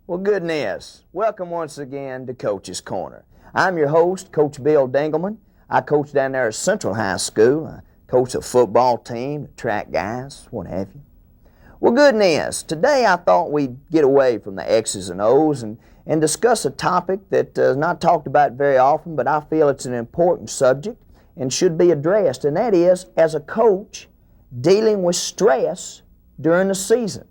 Well, goodness, welcome once again to Coach's Corner. I'm your host, Coach Bill Dingleman. I coach down there at Central High School. I coach a football team, track guys, what have you. Well, goodness, today I thought we'd get away from the X's and O's and discuss a topic that is not talked about very often, but I feel it's an important subject and should be addressed, and that is, as a coach, dealing with stress during the season.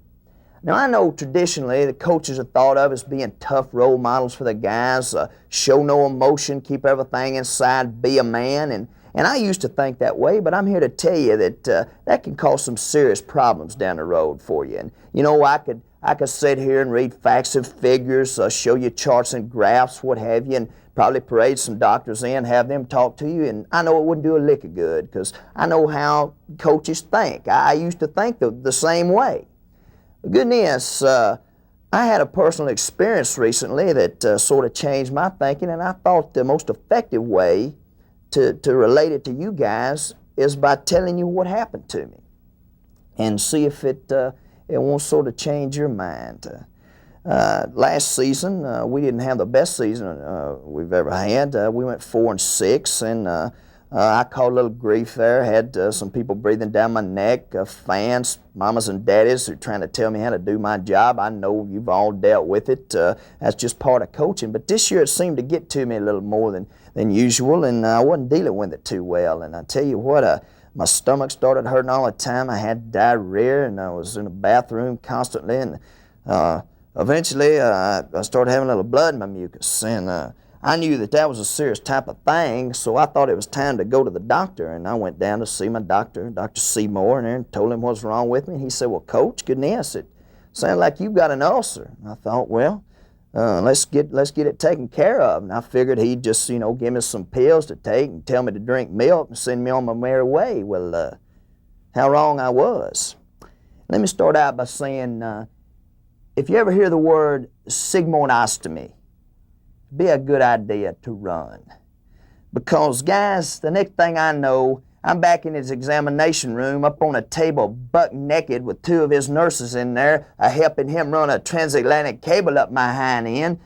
Now, I know traditionally the coaches are thought of as being tough role models for the guys, show no emotion, keep everything inside, be a man, and I used to think that way, but I'm here to tell you that that can cause some serious problems down the road for you. And you know, I could sit here and read facts and figures, show you charts and graphs, what have you, and probably parade some doctors in, have them talk to you, and I know it wouldn't do a lick of good because I know how coaches think. I used to think the same way. Goodness, I had a personal experience recently that sort of changed my thinking, and I thought the most effective way to relate it to you guys is by telling you what happened to me and see if it won't sort of change your mind. Last season, we didn't have the best season we've ever had. We went 4-6, and I caught a little grief there. Had some people breathing down my neck, fans, mamas and daddies who are trying to tell me how to do my job. I know you've all dealt with it. That's just part of coaching. But this year it seemed to get to me a little more than usual, and I wasn't dealing with it too well. And I tell you what, my stomach started hurting all the time. I had diarrhea, and I was in the bathroom constantly. And eventually I started having a little blood in my mucus. And I knew that was a serious type of thing, so I thought it was time to go to the doctor, and I went down to see my doctor, Dr. Seymour, and told him what's wrong with me. And he said, "Well, Coach, goodness, it sounds like you've got an ulcer." And I thought, well, let's get it taken care of. And I figured he'd just, give me some pills to take and tell me to drink milk and send me on my merry way. Well, how wrong I was. Let me start out by saying, if you ever hear the word Sigmoidostomy, be a good idea to run. Because, guys, the next thing I know, I'm back in his examination room up on a table buck naked with two of his nurses in there helping him run a transatlantic cable up my hind end.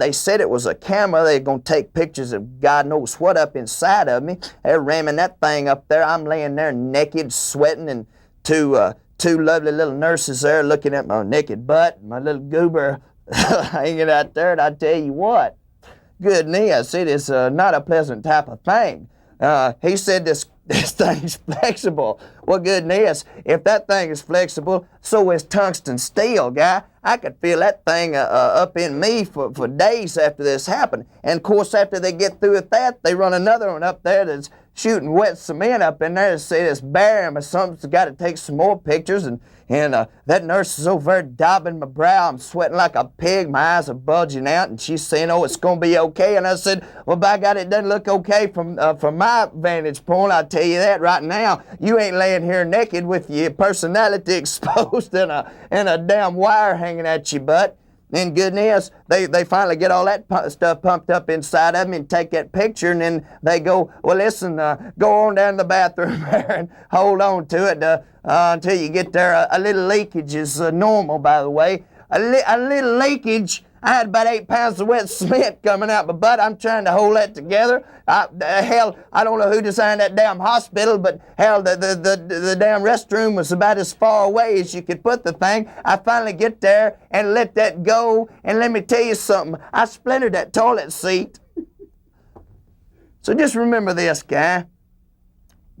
They said it was a camera. They're going to take pictures of God knows what up inside of me. They're ramming that thing up there. I'm laying there naked, sweating, and two lovely little nurses there looking at my naked butt, my little goober hanging out there. And I tell you what, goodness, it is not a pleasant type of thing. He said this thing's flexible. Well, goodness, if that thing is flexible, so is tungsten steel, guy. I could feel that thing up in me for days after this happened. And, of course, after they get through with that, they run another one up there that's shooting wet cement up in there to say it's barium or something's got to take some more pictures. And that nurse is over there daubing my brow. I'm sweating like a pig. My eyes are bulging out. And she's saying, "Oh, it's going to be okay." And I said, "Well, by God, it doesn't look okay from my vantage point. I'll tell you that right now. You ain't laying here naked with your personality exposed and a damn wire hanging at your butt." And goodness, they finally get all that stuff pumped up inside of me and take that picture, and then they go, "Well, listen, go on down to the bathroom there and hold on to it until you get there." A little leakage is normal, by the way. A little leakage. I had about 8 pounds of wet cement coming out my butt. I'm trying to hold that together. Hell, I don't know who designed that damn hospital, but hell, the damn restroom was about as far away as you could put the thing. I finally get there and let that go, and let me tell you something. I splintered that toilet seat. So just remember this, guy.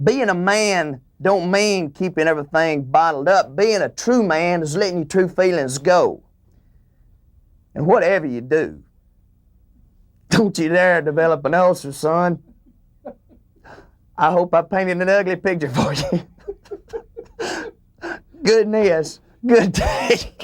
Being a man don't mean keeping everything bottled up. Being a true man is letting your true feelings go. And whatever you do, don't you dare develop an ulcer, son. I hope I painted an ugly picture for you. Goodness, good day.